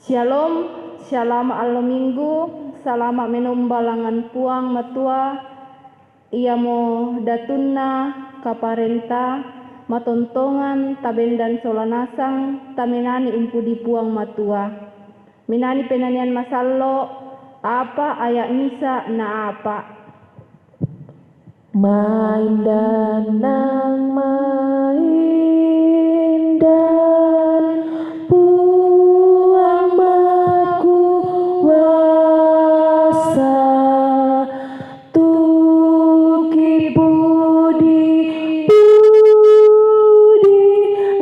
Shalom, shalom alo minggu, salama menombalangan puang matua, ia mo datunna kaparenta, matontongan tabendan solanasang, tamenani umpudi puang matua. Minani penanian masallo, apa ayak misa na apa. Main danang main dan puang maku wasa tuki budi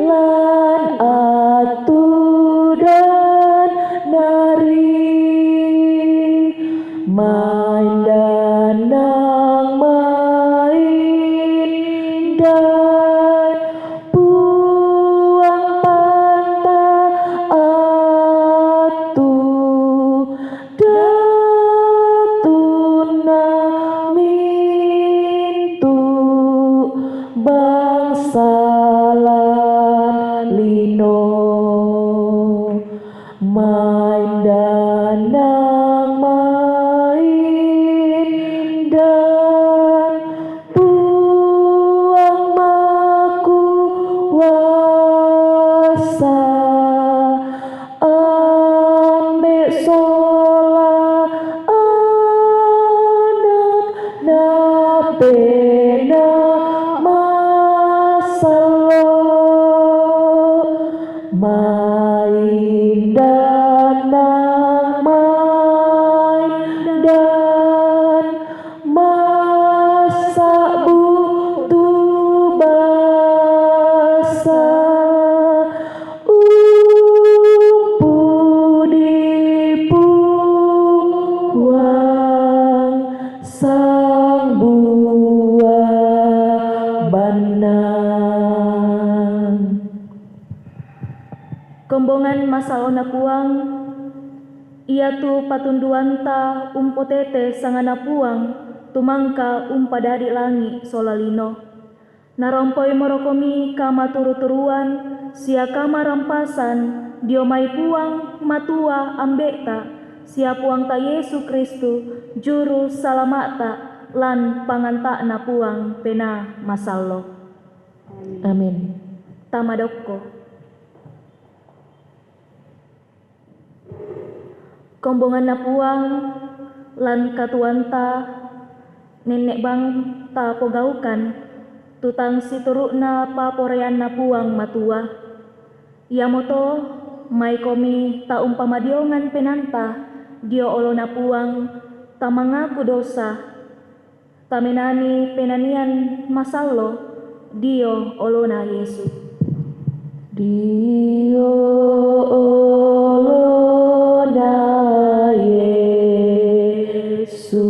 lan atu dan nari main danang main dan puang panta atu datuna mintu bangsalan lino main danang main dan puang maku wasa ambek sola anak na pena masalo main danang main dan masak butuh basa umpudi puang sang buah banang. Kombongan masaona puang, ia tu patunduanta umpotete sangana puang, tumangka umpadadi langi solalino. Narompoi morokomi kama turu-turuan, sia kama rampasan, diomai puang matua ambekta, sia puang ta Yesu Kristu, juru salamakta, lan pangantakna puang pena masallo. Amin. Tamadokko. Kombongan na puang lan katuanta nenek bang ta pogaukan tutang siturukna paporean na puang matua. Ia moto mai komi ta umpamadiongan penanta dio olo na puang ta mangaku dosa ta menani penanian masallo dio olona Yesu. Dio olona Yesu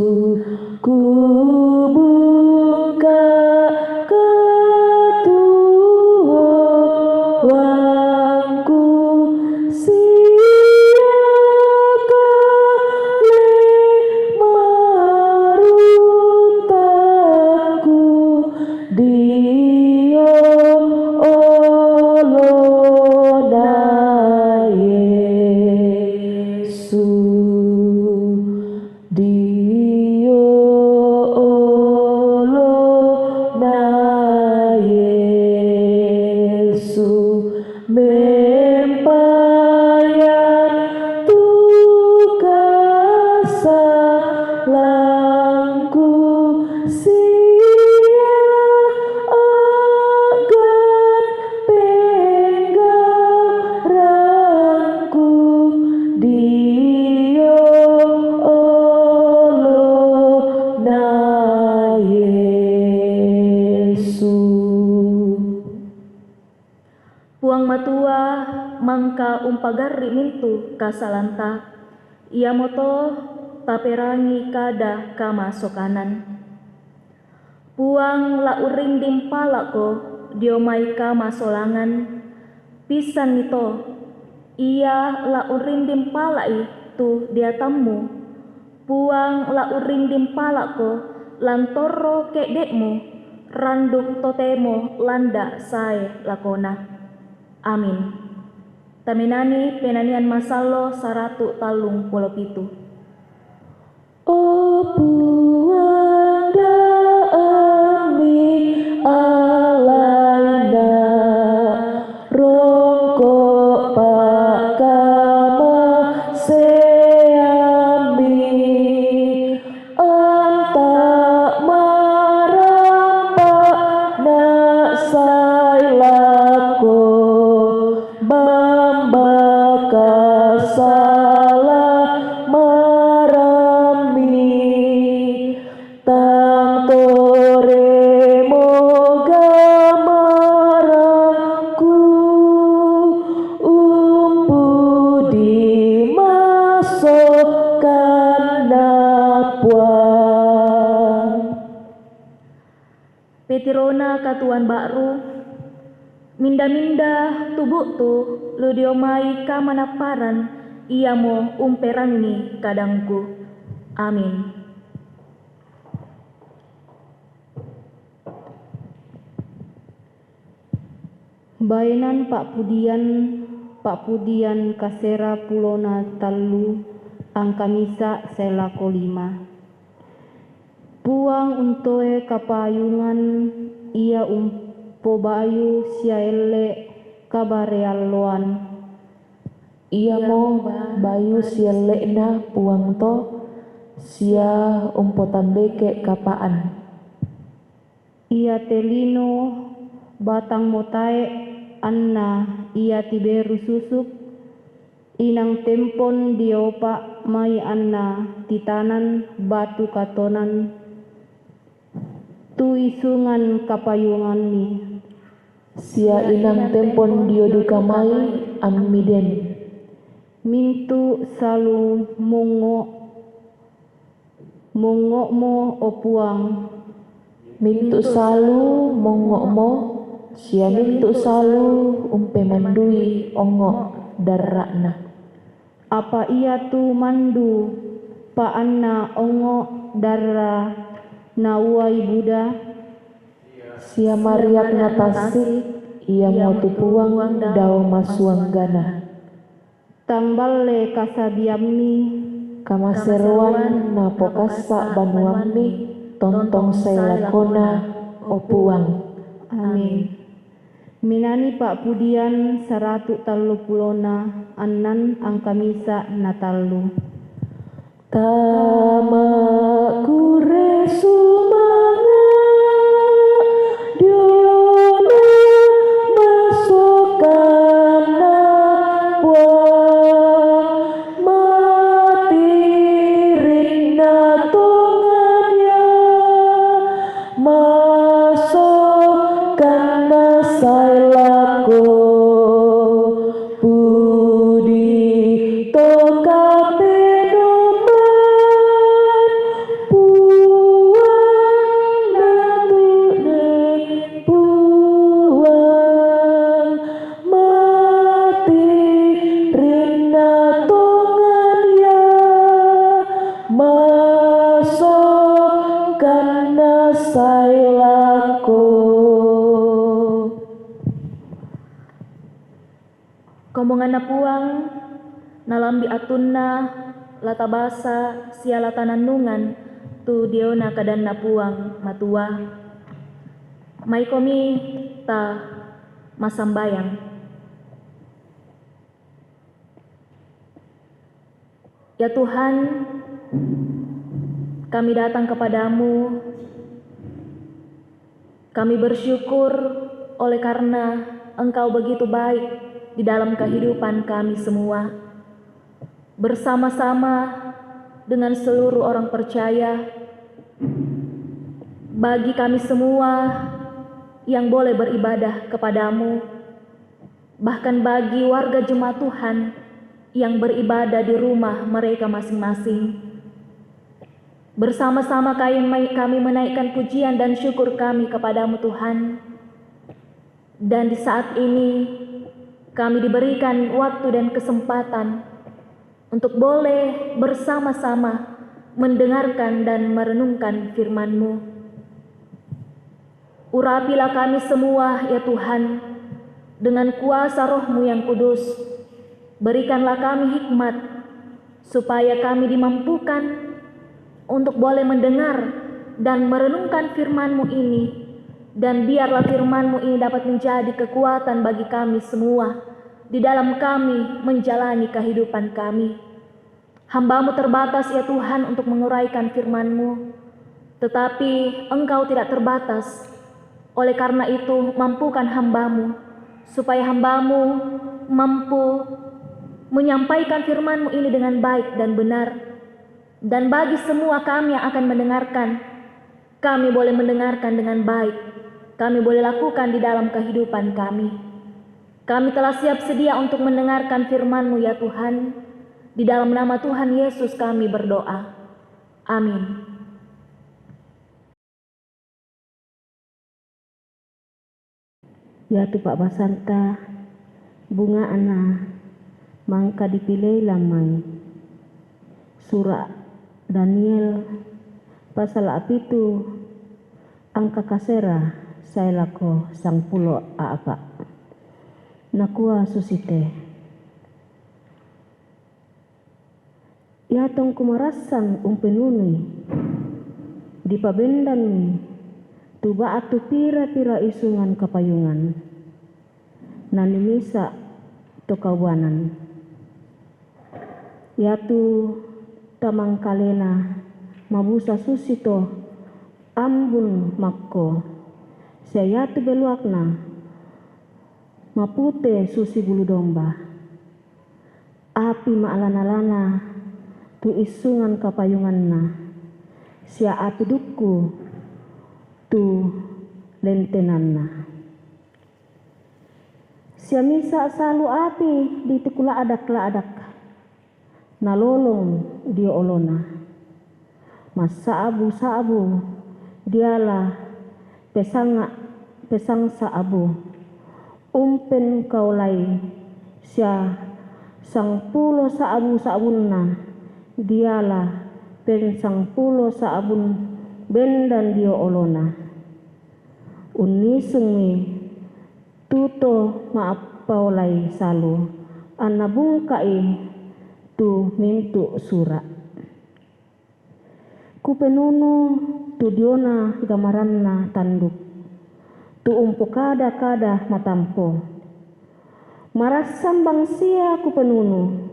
ku buka ketuaanku siakale marutaku Dio olona Yesu Dio olona Yesu mempayan tugas salangku sia agan penggarangku Dio olona Yesu. Puang matua mangka umpagarri mintu kasalanta. Ia moto taperangi kada kama sokanan. Puang la uring dimpalako diomai kama solangan. Pisan nito ia la uring dimpalai tu dia tamu. Puang la uring dimpalako lantoro kedekmu randuk totemo landa sae lakona. Amin. Taminani penanian masallo 137. O puang dami alaina rongkok pakama seami antak marampak nak sailako bambaka salah marami tang tore moga maraku umpu dimasukkan napuan. Petirona katuan bakru minda-minda tubuh tu lu diomai ka manaparan ia mo umperangi kadangku. Amin. Bainan Pak Pudian kasera pulona tallu angkamisa selako 5. Puang untoe kapayungan ia umpo bayu siaele kabarealoan. Ia mo bayu sielekna puang to sia umpo tambeke kapaan. Ia telino batang motae anna ia tiberu susuk inang tempon diopa mai anna titanan batu katonan tu isungan kapayungan ni. Sia inang tempon dioduka mai amiden. Mintu salu mongok mo opuang. Mintu salu mongok mo sia mintu salu umpe mandui ongok darrakna. Apa ia tu mandu pa anna ongok darra nawai Buddha. Sia mariak natasi ia mau tu puang dao masuanggana. Tambale kasabiammi Kamaseruan na pokasa banuammi tontong sailakona o puang. Amin. Minani Pak Pudian 130 annan angkamisa natallu. Tama kure sumanga diona masukkan puang mati rinna tungannya masukkan sailako budi toka pedoman puang natune puang mati rinna tungannya masukkan sailako. Komongan na puang nalambi atunna latabasa sia latananungan tu diona kadan na puang matua. Mai komi ta masambayang. Ya Tuhan, kami datang kepadamu. Kami bersyukur oleh karena Engkau begitu baik di dalam kehidupan kami semua. Bersama-sama dengan seluruh orang percaya, bagi kami semua yang boleh beribadah kepadamu, bahkan bagi warga jemaat Tuhan yang beribadah di rumah mereka masing-masing. Bersama-sama kami menaikkan pujian dan syukur kami kepadamu Tuhan. Dan di saat ini kami diberikan waktu dan kesempatan untuk boleh bersama-sama mendengarkan dan merenungkan firman-Mu. Urapilah kami semua ya Tuhan dengan kuasa Roh-Mu yang kudus, Berikanlah kami hikmat, supaya kami dimampukan untuk boleh mendengar dan merenungkan firman-Mu ini, dan biarlah firman-Mu ini dapat menjadi kekuatan bagi kami semua di dalam kami menjalani kehidupan kami. Hamba-Mu terbatas ya Tuhan untuk menguraikan firman-Mu, tetapi Engkau tidak terbatas. Oleh karena itu, mampukan hamba-Mu, supaya hamba-Mu mampu menyampaikan firman-Mu ini dengan baik dan benar. Dan bagi semua kami yang akan mendengarkan, kami boleh mendengarkan dengan baik. Kami boleh lakukan di dalam kehidupan kami. Kami telah siap sedia untuk mendengarkan firman-Mu ya Tuhan. Di dalam nama Tuhan Yesus kami berdoa. Amin. Ya tu Pak Basanta, bunga ana mangka dipilih lamai. Surah Daniel pasal apitu angka kasera saya lako sang pulo apa. Nakua susite. Ya tong kumarasan umpenuni di pabendan tuba atu pira-pira isungan kapayungan nanimisa to kawanan yatu tamang kalena mabusa susito ambun makko sayatu beluakna mapute susi bulu domba api maalana-lana tu isungan kapayunganna sia atu dukku tu lentenanna sia misa salu api di tukula adak-adak nalolong dia olona masa abu dialah pesang saabu umpen kaulai sia sang pulo saabunna dialah pensang pulo saabun bendan dia olona unisungi tuto maap paulai salu anabungkai tu mintu sura kupenunu tu diona gamaranna tanduk tu kada matampo marasambang sia kupenunu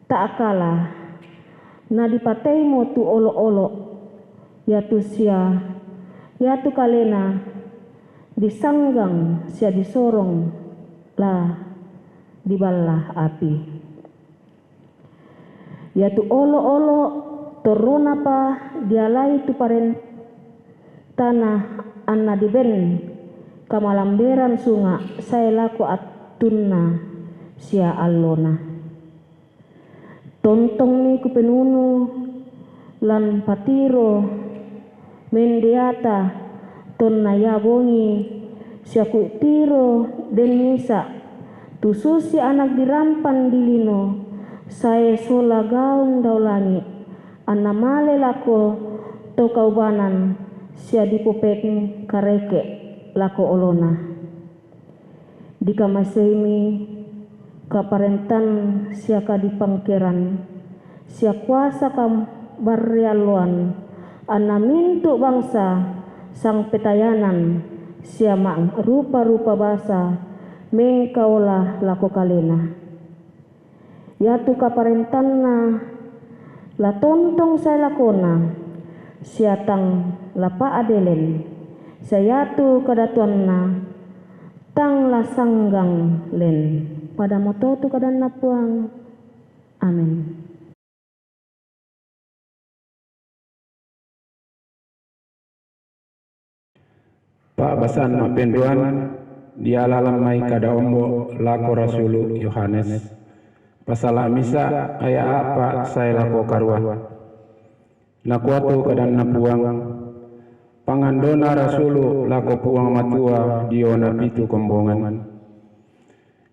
tak kalah na dipatemo tu olo-olo yatu sia yatu kalena disanggang sia disorong lah dibalah api yatu olo-olo toruna pa dialai tu paren tanah anna diben kamalamberan sunga saya laku atunna sia allona tontong ni kupenunu lan patiro mendiata tonna yabongi siaku tiro den misa tu susi anak dirampan dilino saya sola gaung daulangi anna male lako to kaubanan sia dipopek kareke lako olona dikamasemi kaparentan siaka dipangkeran sia kuasa kam barrialuan anna mintu bangsa sang petayanan sia mang rupa-rupa basa mengkaulah lako kalena yatu kaparentanna la tontong saya lakona siatang lapa adelen sayatu kadatuanna tang lasanggang len pada moto tu kadan napuang amin. Pak Basan mapenduan dialah lamai kada ombo lako rasulu Yohanes pasal misa ayat apa saya lako karwa nakuatu kadan napuang pangandona rasulu lako puang matua diona pitu kombongan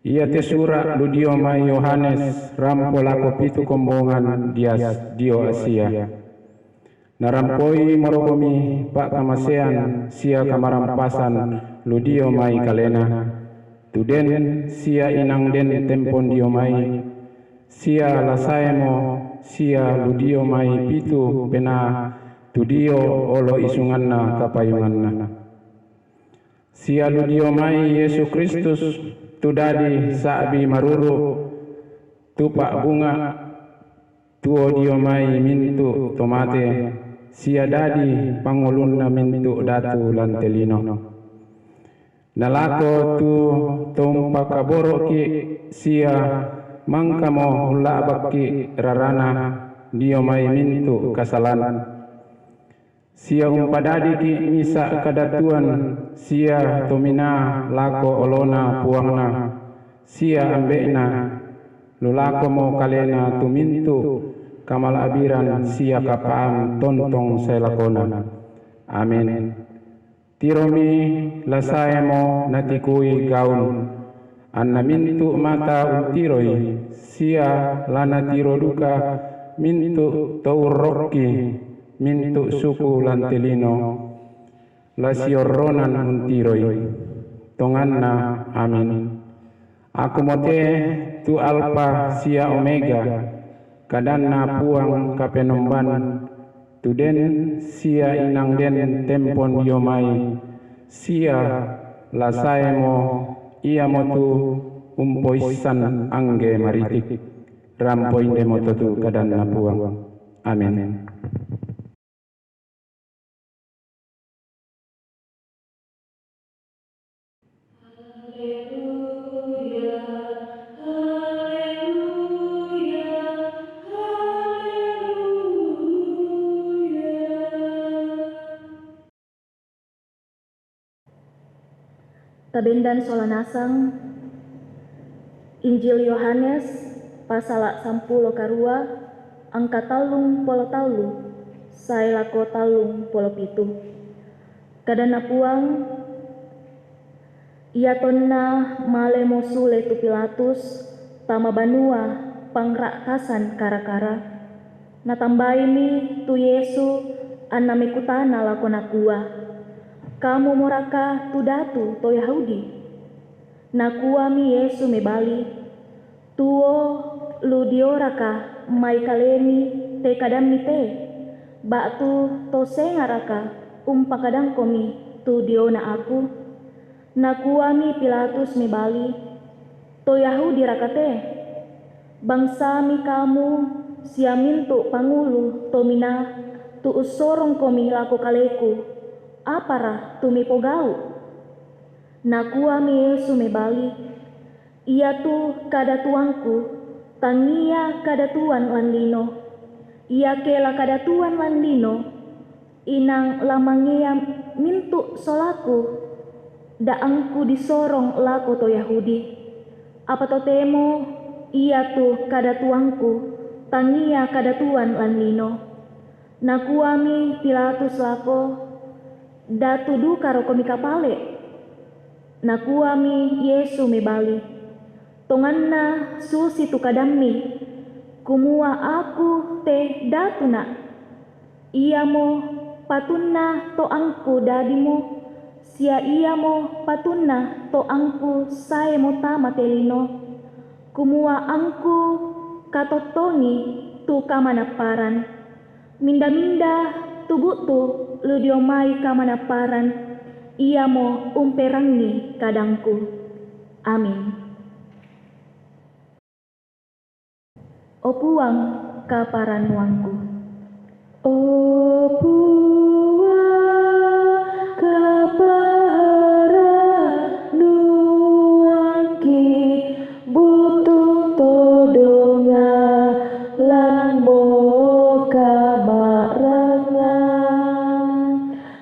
ia tesura ludio mai Yohanes rampo lako pitu kombongan dio Asia narampoi morogomi pak kamasean sia kamarampasan ludio mai kalena Tuden sia inang den tempon dio mai, sia lasaemo sia ludio mai pitu pena tudio olo isunganna kapayunganna. Sia ludio mai Yesus Kristus tudadi sa'bi maruru tupak bunga tuo dio mai mintu tomate sia dadi pangulunna mintu datu lantelino. Nalako tu tumpa kaboroki sia mangkamo hulabaki rarana dio mai mintu kasalan. Sia umpadadi ki misa kadatuan sia tomina lako olona puangna sia ambekna lulako mo kalena tumintu kamal abiran sia kapaan tontong selakona. Amin. Tiromi lasaemo natikui gaun anna mintu mata untiroi sia lana tiro duka mintu taurroki mintu suku lantelino lasioronan untiroi tonganna. Amin. Aku mote tu alfa sia omega kadanna puang kapenomban tuden sia inang den tempon yomai sia lasaemo ia motu umpoisan angge maritik rampoinde mototu kadanna puang. Amin. Tabendan solanasang Injil Yohanes pasal 10 karua angka talung polo talu saelako talung polo pitu. Kadana puang ia tonna male mosule tu Pilatus tama banua pangrakasan kara-kara natambaini tu Yesu anna mekutana lakona kuah. Kamu moraka tu datu to Yahudi. Nakua mi Yesu mebali. Tuo lu dioraka mai kaleni te kadami te. Batu to sengaraka kadang komi tu diona aku. Nakua mi Pilatus mebali. To Yahudi rakate. Bangsa mi kamu siamin tu pangulu to mina tu usorong komi lako kaleku. Apara tumi pogau? Nakua mi Yesu mebali. Ia tu kadatuanku, tangia kadatuan landino. Ia kela kadatuan landino, inang lamangia mintu solaku, daangku disorong lako to Yahudi. Apa to temo, ia tu kadatuanku, tangia kadatuan landino. Nakua mi Pilatus lako, datu duka roko mi kapale. Nakua mi Yesu mebali. Tonganna susi tu kadammi. Kumua aku te datuna. Ia mo patunna to angku dadimu. Sia ia mo patunna to angku sae mo tama telino. Kumua angku katotoni tu kamanaparan. Minda-minda tubutu ludiomai kamanaparan, ia mo umperangi kadangku. Amin. O puang kaparanuangku. O puang kaparanuangki butuh todonga lan moka marangan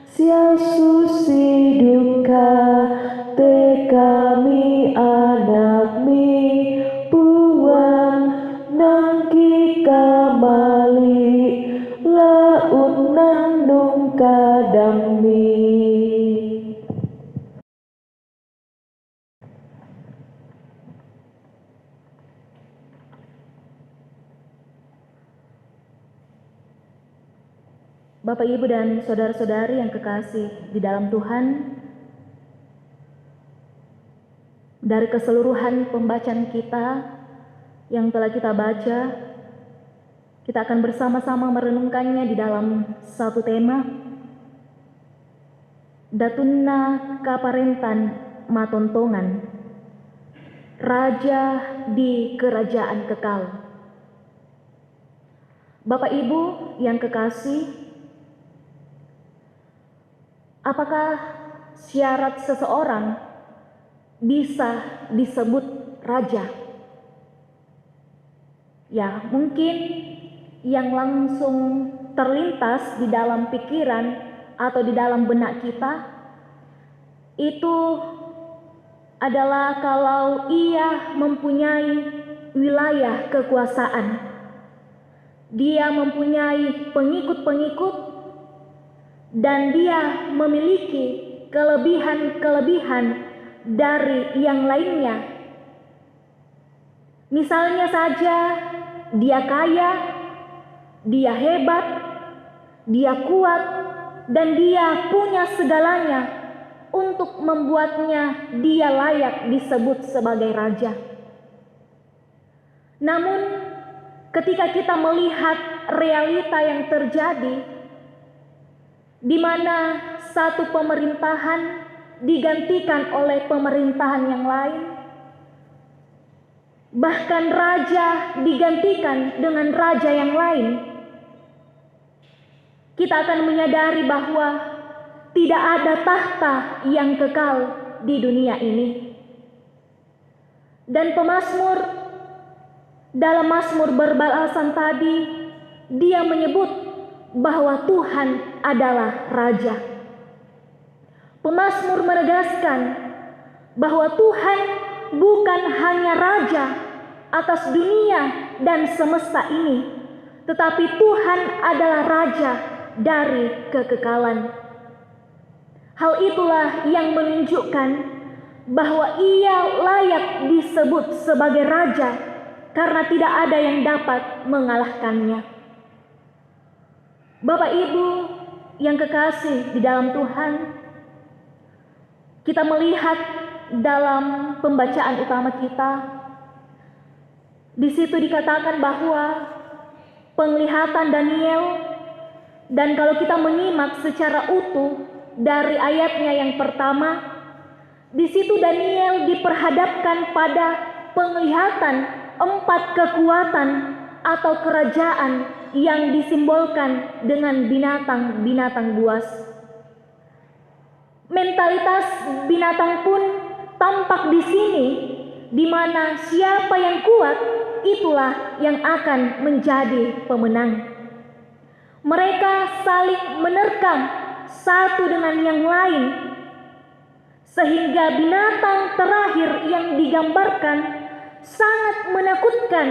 sia susi duka te kami anak mi puang nangki kamali laut nandung kadami. Bapak, Ibu, dan saudara-saudari yang kekasih di dalam Tuhan, dari keseluruhan pembacaan kita yang telah kita baca, kita akan bersama-sama merenungkannya di dalam satu tema, Datunna Kaparentan Matontongan, Raja di Kerajaan Kekal. Bapak Ibu yang kekasih, apakah syarat seseorang bisa disebut raja? Ya, mungkin yang langsung terlintas di dalam pikiran atau di dalam benak kita itu adalah kalau ia mempunyai wilayah kekuasaan, dia mempunyai pengikut-pengikut, dan dia memiliki kelebihan-kelebihan dari yang lainnya. Misalnya saja, dia kaya, dia hebat, dia kuat, dan dia punya segalanya untuk membuatnya dia layak disebut sebagai raja. Namun, ketika kita melihat realita yang terjadi, di mana satu pemerintahan digantikan oleh pemerintahan yang lain, bahkan raja digantikan dengan raja yang lain, kita akan menyadari bahwa tidak ada tahta yang kekal di dunia ini. Dan pemazmur dalam Mazmur berbalasan tadi, dia menyebut bahwa Tuhan adalah raja. Pemazmur menegaskan bahwa Tuhan bukan hanya raja atas dunia dan semesta ini, tetapi Tuhan adalah raja dari kekekalan. Hal itulah yang menunjukkan bahwa ia layak disebut sebagai raja karena tidak ada yang dapat mengalahkannya. Bapak Ibu yang kekasih di dalam Tuhan, kita melihat dalam pembacaan utama kita, di situ dikatakan bahwa penglihatan Daniel, dan kalau kita menyimak secara utuh dari ayatnya yang pertama, di situ Daniel diperhadapkan pada penglihatan 4 kekuatan atau kerajaan yang disimbolkan dengan binatang-binatang buas. Mentalitas binatang pun tampak di sini, di mana siapa yang kuat itulah yang akan menjadi pemenang. Mereka saling menerkam satu dengan yang lain, sehingga binatang terakhir yang digambarkan sangat menakutkan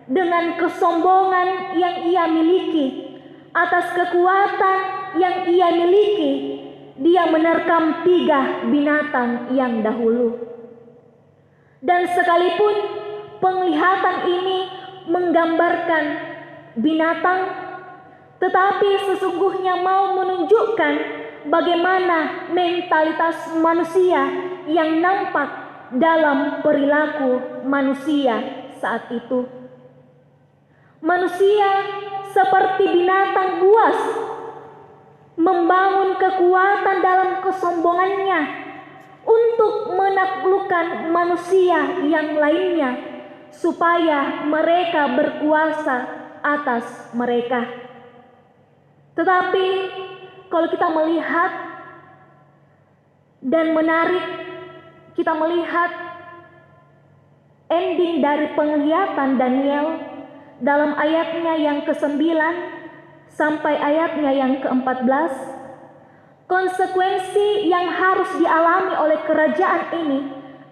dengan kesombongan yang ia miliki, atas kekuatan yang ia miliki. Dia menerkam 3 binatang yang dahulu. Dan sekalipun penglihatan ini menggambarkan binatang, tetapi sesungguhnya mau menunjukkan bagaimana mentalitas manusia yang nampak dalam perilaku manusia saat itu. Manusia seperti binatang buas, membangun kekuatan dalam kesombongannya untuk menaklukkan manusia yang lainnya, supaya mereka berkuasa atas mereka. Tetapi kalau kita melihat dan menarik, kita melihat ending dari penglihatan Daniel dalam ayatnya yang ke-9 sampai ayatnya yang ke-14, konsekuensi yang harus dialami oleh kerajaan ini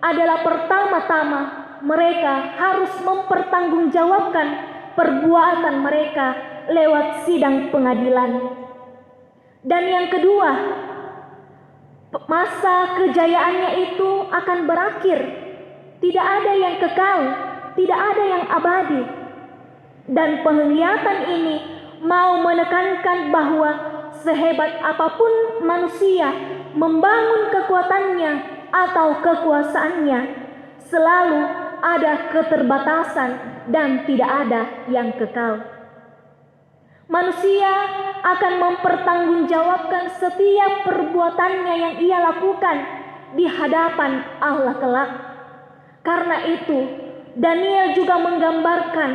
adalah pertama-tama mereka harus mempertanggungjawabkan perbuatan mereka lewat sidang pengadilan. Dan yang kedua, masa kejayaannya itu akan berakhir. Tidak ada yang kekal, tidak ada yang abadi. Dan penglihatan ini mau menekankan bahwa sehebat apapun manusia membangun kekuatannya atau kekuasaannya, selalu ada keterbatasan dan tidak ada yang kekal. Manusia akan mempertanggungjawabkan setiap perbuatannya yang ia lakukan di hadapan Allah kelak. Karena itu, Daniel juga menggambarkan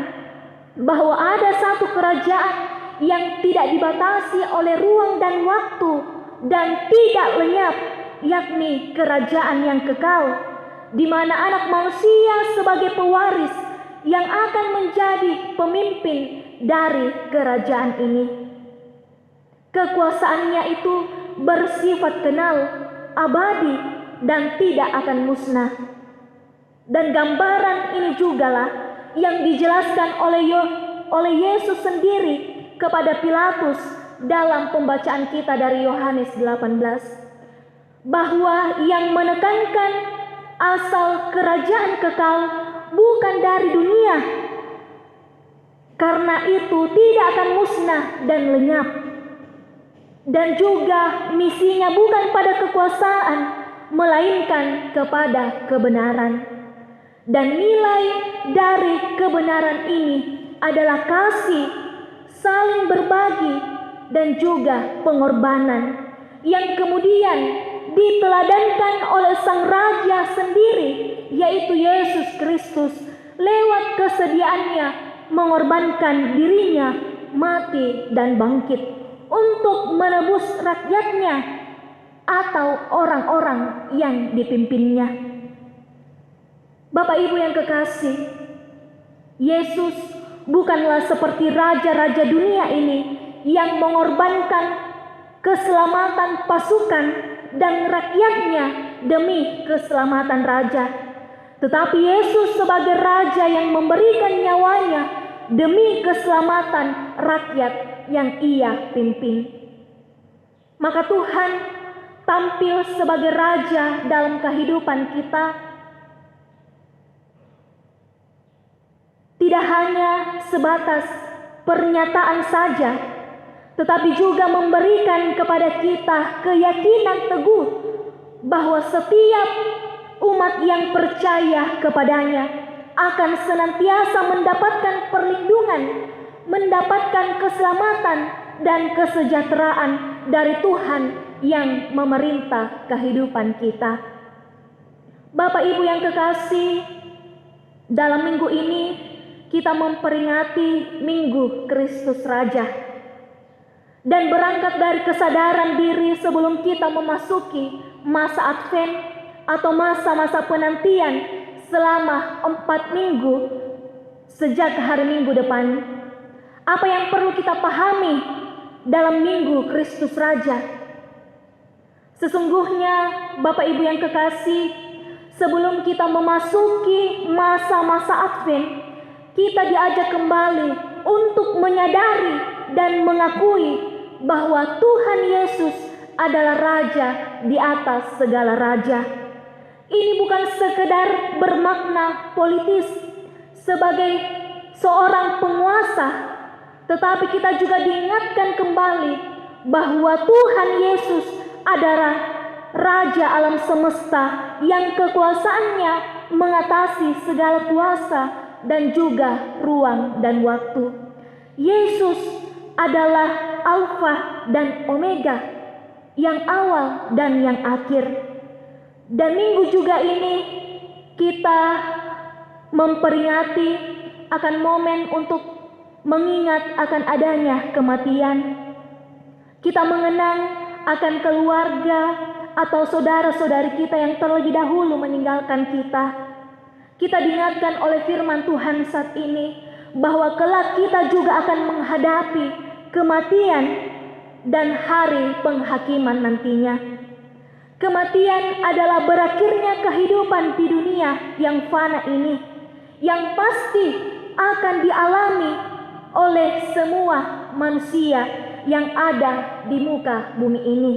bahwa ada satu kerajaan yang tidak dibatasi oleh ruang dan waktu dan tidak lenyap, yakni kerajaan yang kekal, di mana anak manusia sebagai pewaris yang akan menjadi pemimpin dari kerajaan ini. Kekuasaannya itu bersifat kenal, abadi, dan tidak akan musnah. Dan gambaran ini jugalah yang dijelaskan oleh Yesus sendiri kepada Pilatus dalam pembacaan kita dari Yohanes 18, bahwa yang menekankan asal kerajaan kekal bukan dari dunia, karena itu tidak akan musnah dan lenyap, dan juga misinya bukan pada kekuasaan, melainkan kepada kebenaran. Dan nilai dari kebenaran ini adalah kasih, saling berbagi, dan juga pengorbanan yang kemudian diteladankan oleh Sang Raja sendiri, yaitu Yesus Kristus, lewat kesediaannya mengorbankan dirinya, mati dan bangkit untuk menebus rakyatnya atau orang-orang yang dipimpinnya. Bapak Ibu yang kekasih, Yesus bukanlah seperti raja-raja dunia ini yang mengorbankan keselamatan pasukan dan rakyatnya demi keselamatan raja. Tetapi Yesus sebagai raja yang memberikan nyawanya demi keselamatan rakyat yang ia pimpin. Maka Tuhan tampil sebagai raja dalam kehidupan kita, tidak hanya sebatas pernyataan saja, tetapi juga memberikan kepada kita keyakinan teguh bahwa setiap umat yang percaya kepadanya akan senantiasa mendapatkan perlindungan, mendapatkan keselamatan dan kesejahteraan dari Tuhan yang memerintah kehidupan kita. Bapak Ibu yang kekasih, dalam minggu ini kita memperingati Minggu Kristus Raja, dan berangkat dari kesadaran diri sebelum kita memasuki masa Advent atau masa-masa penantian selama 4 minggu sejak hari Minggu depan. Apa yang perlu kita pahami dalam Minggu Kristus Raja? Sesungguhnya Bapak Ibu yang kekasih, sebelum kita memasuki masa-masa Advent, kita diajak kembali untuk menyadari dan mengakui bahwa Tuhan Yesus adalah Raja di atas segala raja. Ini bukan sekedar bermakna politis sebagai seorang penguasa, tetapi kita juga diingatkan kembali bahwa Tuhan Yesus adalah Raja alam semesta yang kekuasaannya mengatasi segala kuasa dan juga ruang dan waktu. Yesus adalah Alfa dan Omega, yang awal dan yang akhir. Dan minggu juga ini kita memperingati akan momen untuk mengingat akan adanya kematian. Kita mengenang akan keluarga atau saudara-saudari kita yang terlebih dahulu meninggalkan kita. Kita diingatkan oleh firman Tuhan saat ini bahwa kelak kita juga akan menghadapi kematian dan hari penghakiman nantinya. Kematian adalah berakhirnya kehidupan di dunia yang fana ini, yang pasti akan dialami oleh semua manusia yang ada di muka bumi ini.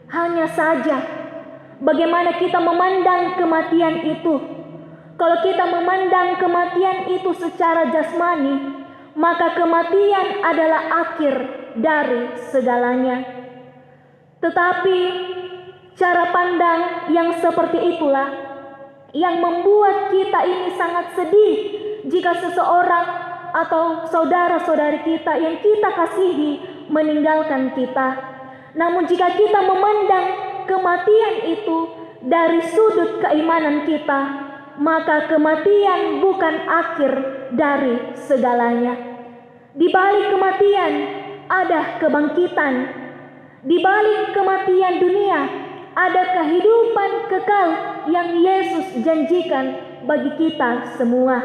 Hanya saja bagaimana kita memandang kematian itu. Kalau kita memandang kematian itu secara jasmani, maka kematian adalah akhir dari segalanya. Tetapi cara pandang yang seperti itulah yang membuat kita ini sangat sedih jika seseorang atau saudara-saudari kita yang kita kasihi meninggalkan kita. Namun jika kita memandang kematian itu dari sudut keimanan kita, maka kematian bukan akhir dari segalanya. Di balik kematian ada kebangkitan. Di balik kematian dunia ada kehidupan kekal yang Yesus janjikan bagi kita semua.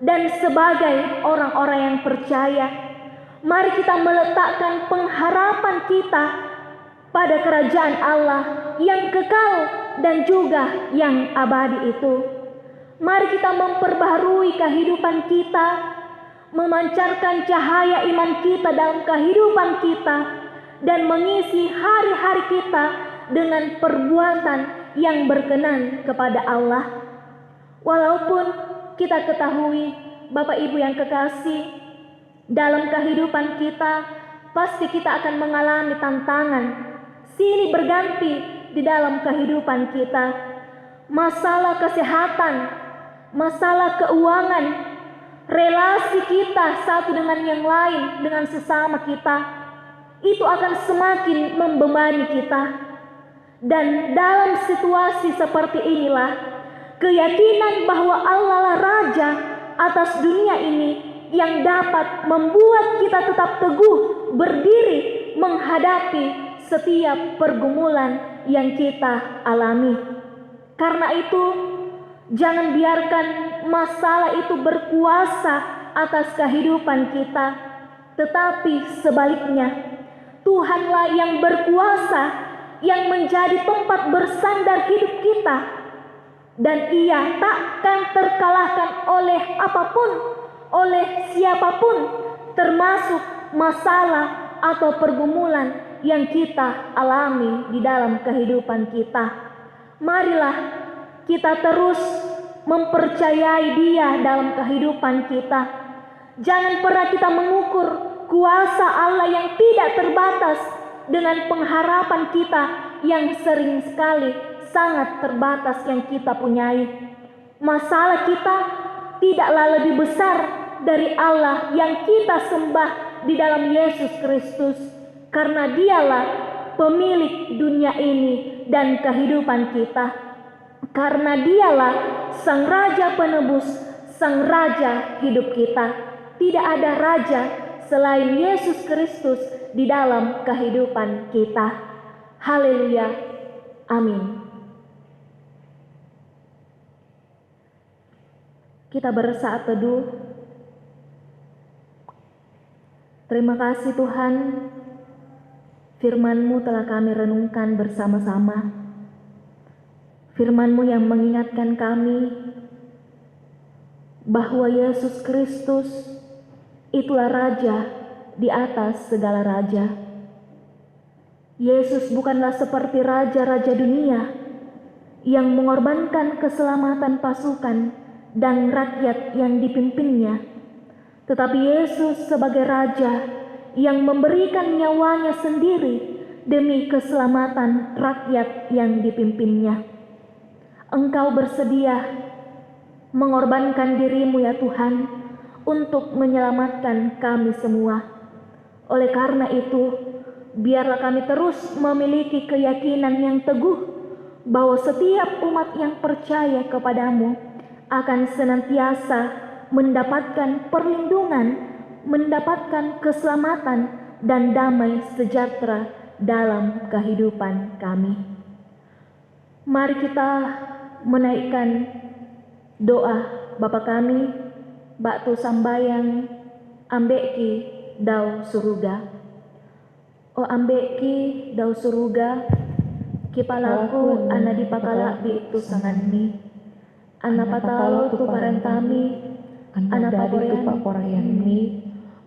Dan sebagai orang-orang yang percaya, mari kita meletakkan pengharapan kita pada kerajaan Allah yang kekal dan juga yang abadi itu. Mari kita memperbaharui kehidupan kita, memancarkan cahaya iman kita dalam kehidupan kita, dan mengisi hari-hari kita dengan perbuatan yang berkenan kepada Allah. Walaupun kita ketahui, Bapak Ibu yang kekasih, dalam kehidupan kita pasti kita akan mengalami tantangan silih berganti di dalam kehidupan kita. Masalah kesehatan, masalah keuangan, relasi kita satu dengan yang lain, dengan sesama kita, itu akan semakin membebani kita. Dan dalam situasi seperti inilah, keyakinan bahwa Allah lah Raja atas dunia ini yang dapat membuat kita tetap teguh berdiri menghadapi setiap pergumulan yang kita alami. Karena itu, jangan biarkan masalah itu berkuasa atas kehidupan kita, tetapi sebaliknya, Tuhanlah yang berkuasa, yang menjadi tempat bersandar hidup kita. Dan Ia takkan terkalahkan oleh apapun, oleh siapapun, termasuk masalah atau pergumulan yang kita alami di dalam kehidupan kita. Marilah kita terus mempercayai Dia dalam kehidupan kita. Jangan pernah kita mengukur kuasa Allah yang tidak terbatas dengan pengharapan kita yang sering sekali sangat terbatas yang kita punyai. Masalah kita tidaklah lebih besar dari Allah yang kita sembah di dalam Yesus Kristus, karena Dialah pemilik dunia ini dan kehidupan kita. Karena Dialah Sang Raja Penebus, Sang Raja hidup kita. Tidak ada raja selain Yesus Kristus di dalam kehidupan kita. Haleluya. Amin. Kita bersaat teduh. Terima kasih Tuhan, firman-Mu telah kami renungkan bersama-sama. Firman-Mu yang mengingatkan kami bahwa Yesus Kristus itulah Raja di atas segala raja. Yesus bukanlah seperti raja-raja dunia yang mengorbankan keselamatan pasukan dan rakyat yang dipimpinnya, tetapi Yesus sebagai Raja yang memberikan nyawanya sendiri demi keselamatan rakyat yang dipimpinnya. Engkau bersedia mengorbankan diri-Mu ya Tuhan untuk menyelamatkan kami semua. Oleh karena itu, biarlah kami terus memiliki keyakinan yang teguh bahwa setiap umat yang percaya kepada-Mu akan senantiasa mendapatkan perlindungan, mendapatkan keselamatan dan damai sejahtera dalam kehidupan kami. Mari kita menaikkan doa Bapa kami, Batu Sambayang, Ambeki Dau Suruga. O Ambeki Dau Suruga, kipalaku ana dipakala di itu sanganni. Ana patalo tu parentami, ana dari tu paporayanmi,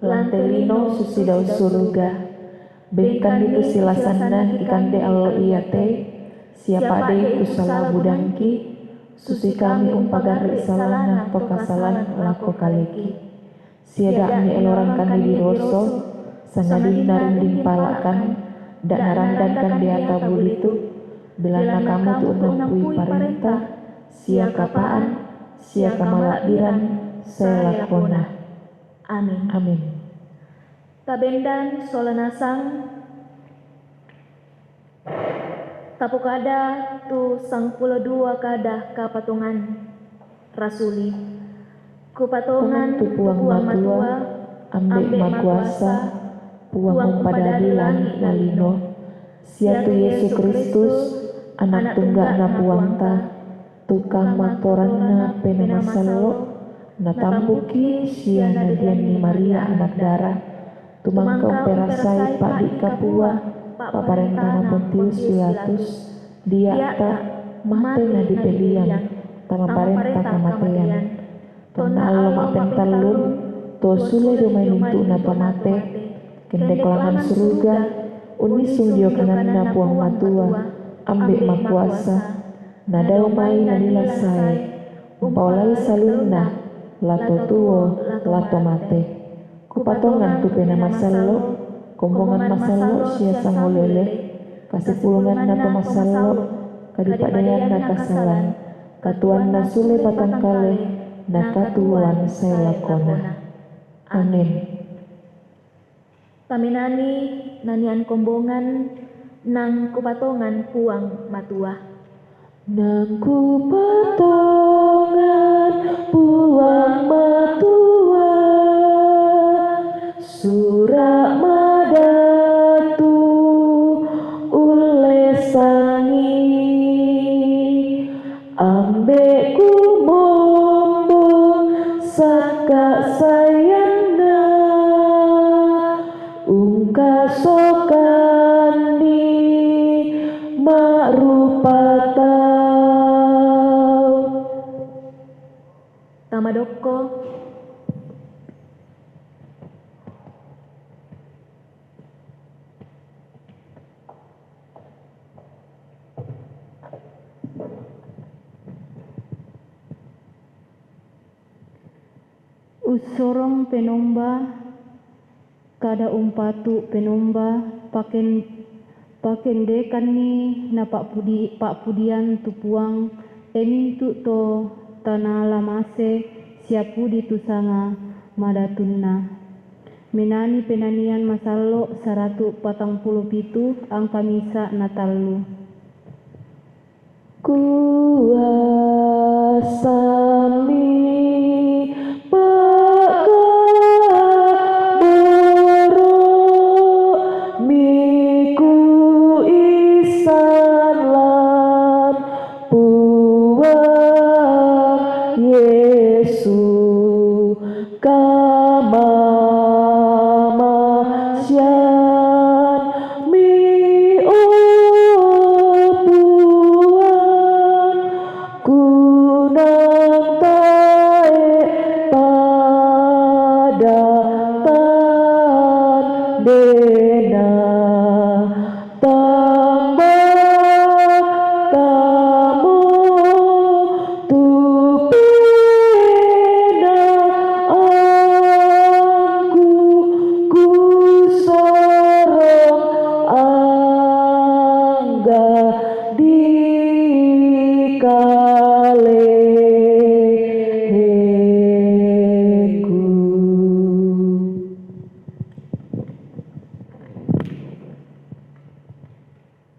lantelino susidau suruga, bengkan itu silasanna ikande allo iyate, siapa de itu salah budangki, susi kami umpagar isalana tokasalan lako kaleki, siada ni elorang kami di roso, sangadin narinding palakan, dak narandankan di atas buditu, bilana kamu tu unampui parenta, sia kapaan, sia kamalakbiran, saya lakona. Amin. Amin. Tabendan solanasang tapukada tu 12 kadah kapatungan rasuli kupatongan tu puang matua, ambek makuasa, puang mempadadi langit nalino, sia tu Yesus Kristus, anak tunggal na puang ta, tukang matoran na pena masalo, na tampuki sia na dian ni Maria anak darah, tumangka perasai pak di kapua, paparentana Pontius Pilatus, dia tak mate na dipelian, tama parenta kamatean. Tona Allah mapen talun, to sule do mainintu na pamate, kendek langan suruga, unisung dio kanan na puang matua, ambek makuasa, nadau mai nanila sae, umpaulai salunna, lato tuo, lato mate. Kupatongan tu pena masalo, kombongan masalo sia sangolele, kasih pulungan na pemasalo, kadipadean na kasalan, katuan na sule patang kale, na katuan saya lakona. Amin. Taminani nanian kombongan nang kupatongan puang matua. Nang kupatongan puang matua, surak madatu ule sangi, ambek saka sayangna ungka sokani marupatau. Tamadoko Usorong penomba kada umpatu penomba paken dekan ni na pak pudian tupuang emintu to tanah lamase siapudi tu sanga madatunna menani penanian masalo 147 angka misa natalu kuasami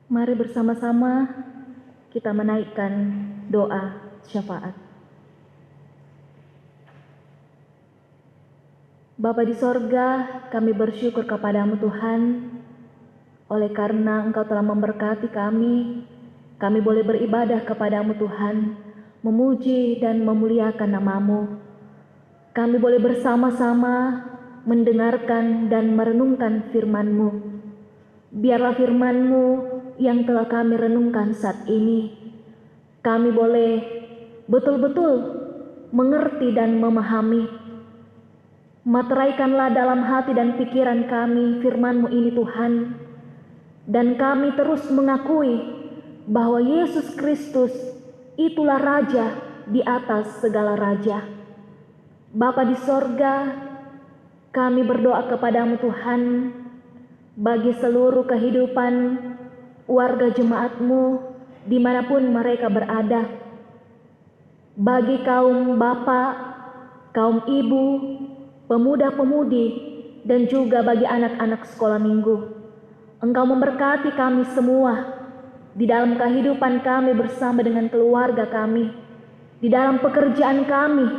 Mari bersama-sama kita menaikkan doa syafaat. Bapa di sorga, kami bersyukur kepadamu Tuhan, oleh karena Engkau telah memberkati kami boleh beribadah kepadamu Tuhan, memuji dan memuliakan namamu. Kami boleh bersama-sama mendengarkan dan merenungkan firman-Mu. Biarlah firman-Mu yang telah kami renungkan saat ini, kami boleh betul-betul mengerti dan memahami. Materaikanlah dalam hati dan pikiran kami firman-Mu ini Tuhan, dan kami terus mengakui bahwa Yesus Kristus itulah Raja di atas segala raja. Bapa di sorga, kami berdoa kepadamu Tuhan, bagi seluruh kehidupan warga jemaat-Mu dimanapun mereka berada. bagi kaum bapak, kaum ibu, pemuda-pemudi, dan juga bagi anak-anak sekolah minggu. Engkau memberkati kami semua di dalam kehidupan kami bersama dengan keluarga kami, di dalam pekerjaan kami,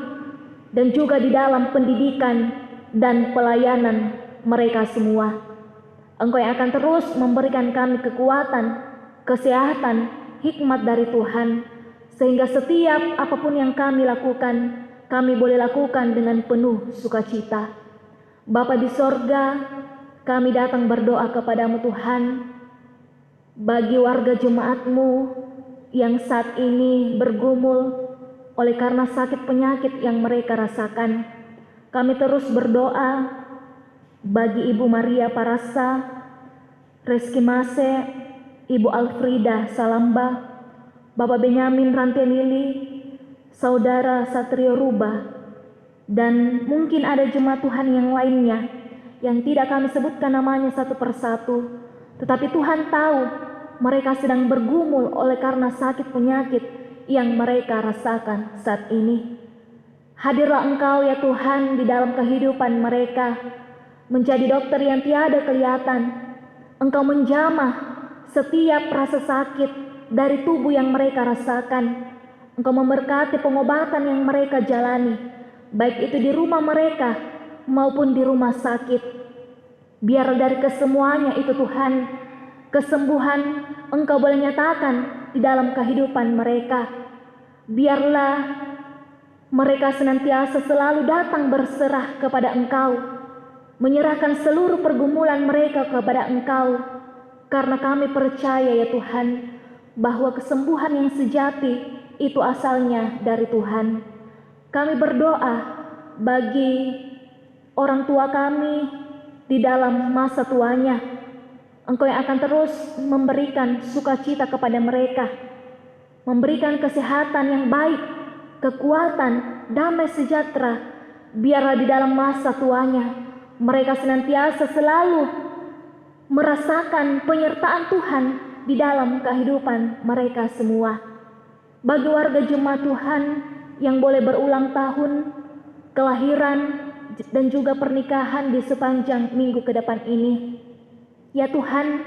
dan juga di dalam pendidikan dan pelayanan mereka semua. Engkau yang akan terus memberikan kami kekuatan, kesehatan, hikmat dari Tuhan, sehingga setiap apapun yang kami lakukan, kami boleh lakukan dengan penuh sukacita. Bapa di sorga, kami datang berdoa kepadamu Tuhan, bagi warga jemaat-Mu yang saat ini bergumul oleh karena sakit penyakit yang mereka rasakan. Kami terus berdoa bagi Ibu Maria Parasa, Reski Mase, Ibu Alfrida Salamba, Bapak Benyamin Rantenili, Saudara Satrio Rubah, dan mungkin ada jemaat Tuhan yang lainnya yang tidak kami sebutkan namanya satu persatu, tetapi Tuhan tahu mereka sedang bergumul oleh karena sakit penyakit yang mereka rasakan saat ini. Hadirlah Engkau ya Tuhan di dalam kehidupan mereka, menjadi dokter yang tiada kelihatan. Engkau menjamah setiap rasa sakit dari tubuh yang mereka rasakan. Engkau memberkati pengobatan yang mereka jalani, baik itu di rumah mereka maupun di rumah sakit. Biar dari kesemuanya itu Tuhan, kesembuhan Engkau boleh nyatakan di dalam kehidupan mereka. Biarlah mereka senantiasa selalu datang berserah kepada Engkau, menyerahkan seluruh pergumulan mereka kepada Engkau, karena kami percaya ya Tuhan, bahwa kesembuhan yang sejati itu asalnya dari Tuhan. Kami berdoa bagi orang tua kami di dalam masa tuanya. Engkau yang akan terus memberikan sukacita kepada mereka, memberikan kesehatan yang baik, kekuatan, damai sejahtera. Biarlah di dalam masa tuanya mereka senantiasa selalu merasakan penyertaan Tuhan di dalam kehidupan mereka semua. Bagi warga jemaat Tuhan yang boleh berulang tahun, kelahiran, dan juga pernikahan di sepanjang minggu ke depan ini, ya Tuhan,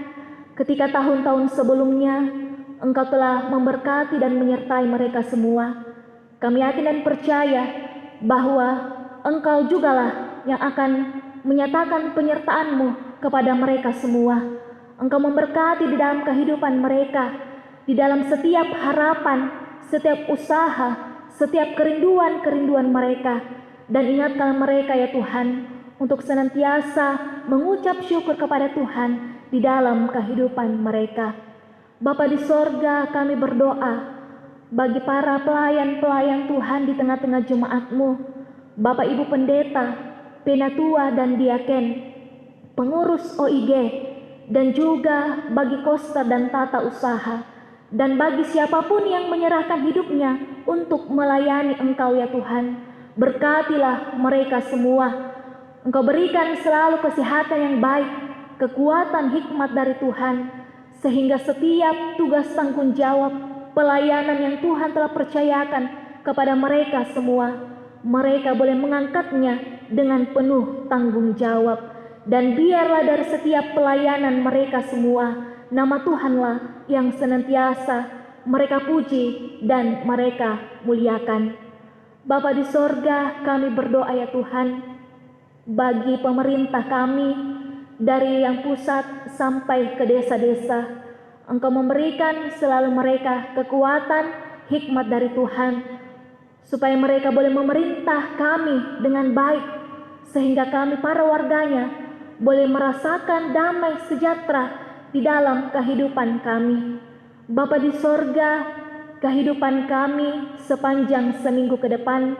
ketika tahun-tahun sebelumnya Engkau telah memberkati dan menyertai mereka semua, kami yakin dan percaya bahwa Engkau jugalah yang akan menyatakan penyertaan-Mu kepada mereka semua. Engkau memberkati di dalam kehidupan mereka, di dalam setiap harapan, setiap usaha, setiap kerinduan-kerinduan mereka. Dan ingatkan mereka ya Tuhan, untuk senantiasa mengucap syukur kepada Tuhan di dalam kehidupan mereka. Bapa di sorga, kami berdoa bagi para pelayan-pelayan Tuhan di tengah-tengah jemaat-Mu, Bapak Ibu Pendeta, Penatua dan Diaken, pengurus OIG, dan juga bagi kosta dan tata usaha, dan bagi siapapun yang menyerahkan hidupnya untuk melayani Engkau ya Tuhan. Berkatilah mereka semua. Engkau berikan selalu kesehatan yang baik, kekuatan hikmat dari Tuhan, sehingga setiap tugas tanggung jawab pelayanan yang Tuhan telah percayakan kepada mereka semua, mereka boleh mengangkatnya dengan penuh tanggung jawab. Dan biarlah dari setiap pelayanan mereka semua, nama Tuhanlah yang senantiasa mereka puji dan mereka muliakan. Bapa di sorga, kami berdoa ya Tuhan, bagi pemerintah kami, dari yang pusat sampai ke desa-desa, Engkau memberikan selalu mereka kekuatan, hikmat dari Tuhan, supaya mereka boleh memerintah kami dengan baik, sehingga kami para warganya boleh merasakan damai sejahtera di dalam kehidupan kami. Bapa di sorga, kehidupan kami sepanjang seminggu ke depan,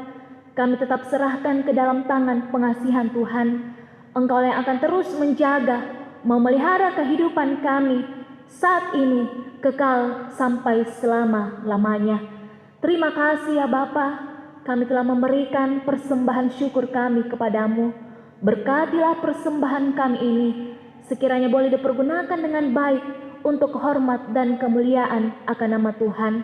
kami tetap serahkan ke dalam tangan pengasihan Tuhan. Engkau yang akan terus menjaga, memelihara kehidupan kami saat ini kekal sampai selama-lamanya. Terima kasih ya Bapa, kami telah memberikan persembahan syukur kami kepadamu. Berkatilah persembahan kami ini, sekiranya boleh dipergunakan dengan baik untuk hormat dan kemuliaan akan nama Tuhan.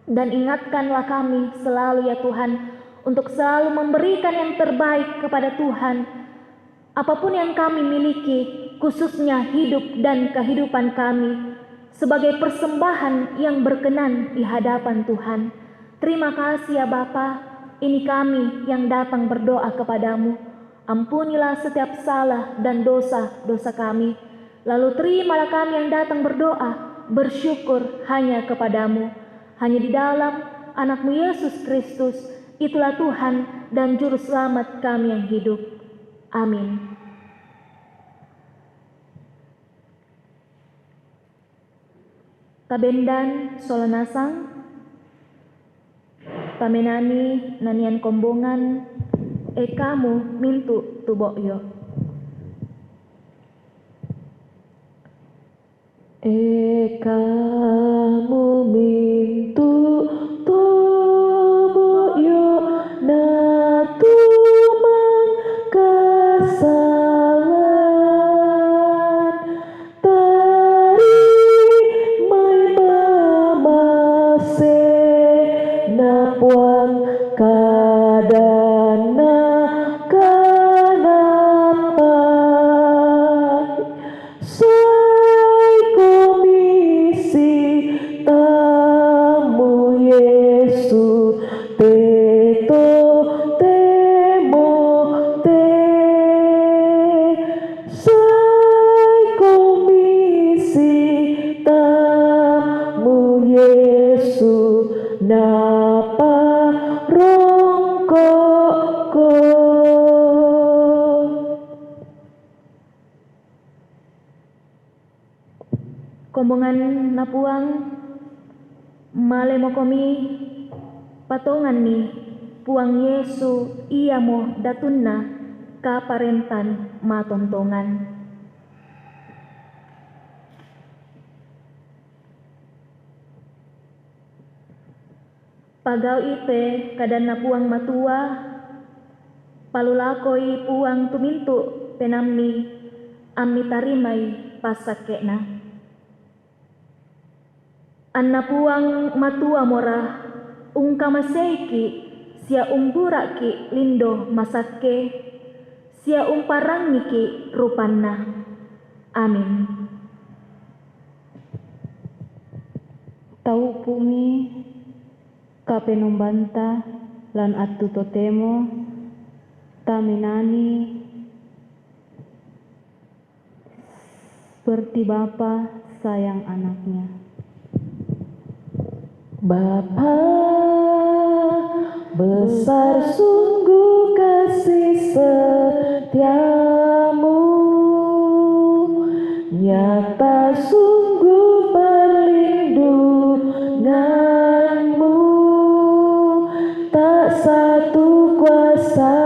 Dan ingatkanlah kami selalu ya Tuhan, untuk selalu memberikan yang terbaik kepada Tuhan. Apapun yang kami miliki, khususnya hidup dan kehidupan kami, sebagai persembahan yang berkenan di hadapan Tuhan. Terima kasih ya Bapa, ini kami yang datang berdoa kepadamu. Ampunilah setiap salah dan dosa-dosa kami. Lalu terimalah kami yang datang berdoa, bersyukur hanya kepadamu. Hanya di dalam anak-Mu Yesus Kristus, itulah Tuhan dan Juru Selamat kami yang hidup. Amin. Kabendan solanasang, pamenani nanian kombongan, kamu mintu tubokyo. Kamu mintu tubokyo na tumang kasalan tari mai mamase na puang kadana kanapai sai komisi tamu Yesu teto temo te sai komisi tamu Yesu napa rongkoko. Kombongan napuang male mo komi patongan ni puang Yesu iya mo datunna kaparentan matontongan. Pagaw ite kadan na puang matua, palulakoi puang tumintu penamni ammi tarimay pasakena. Anna puang matua mora ungkamaseiki sia umburaki lindo masake sia umparangiki rupanna. Amin. Tau pumi kapenumbanta lan atu totemo taminani seperti Bapa sayang anaknya. Bapa, besar sungguh kasih setiamu, nyata sungguh perlindunganmu, tak satu kuasa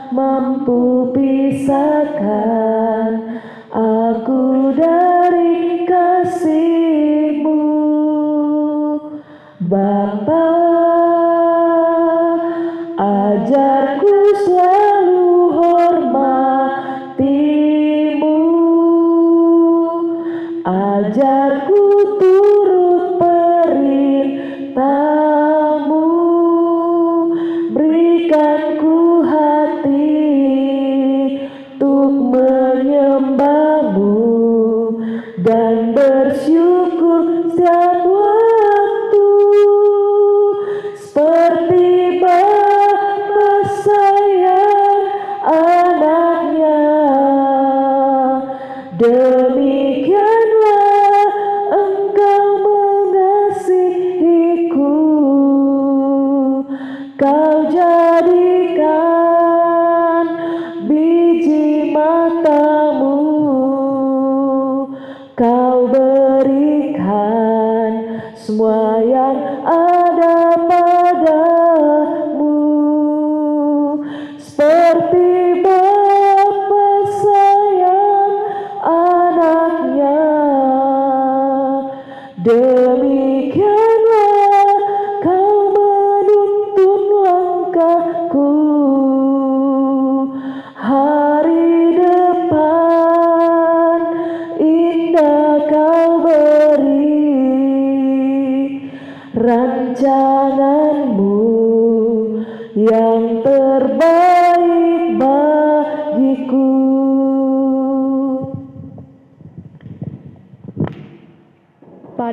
mampu pisahkan aku dari kasih-Mu. Bapa, ajarku selalu hormati-Mu, ajarku turut perintah-Mu, berikanku hati untuk menyembah-Mu dan bersyukur setiap waktu, seperti Bapa sayang anaknya, demikianlah Engkau mengasihiku. Kau jadikan biji mata-Mu, Kau berikan semua yang ada padamu, seperti Bapa sayang anaknya, demikianlah Kau menuntun langkahku. Hari depan indah Kau beri,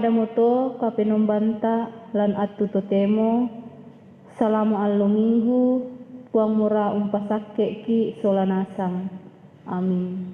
padamu to kapenumbanta lan atu totemo salamu allo minggu puang mura umpasake ki solanasang. Amin.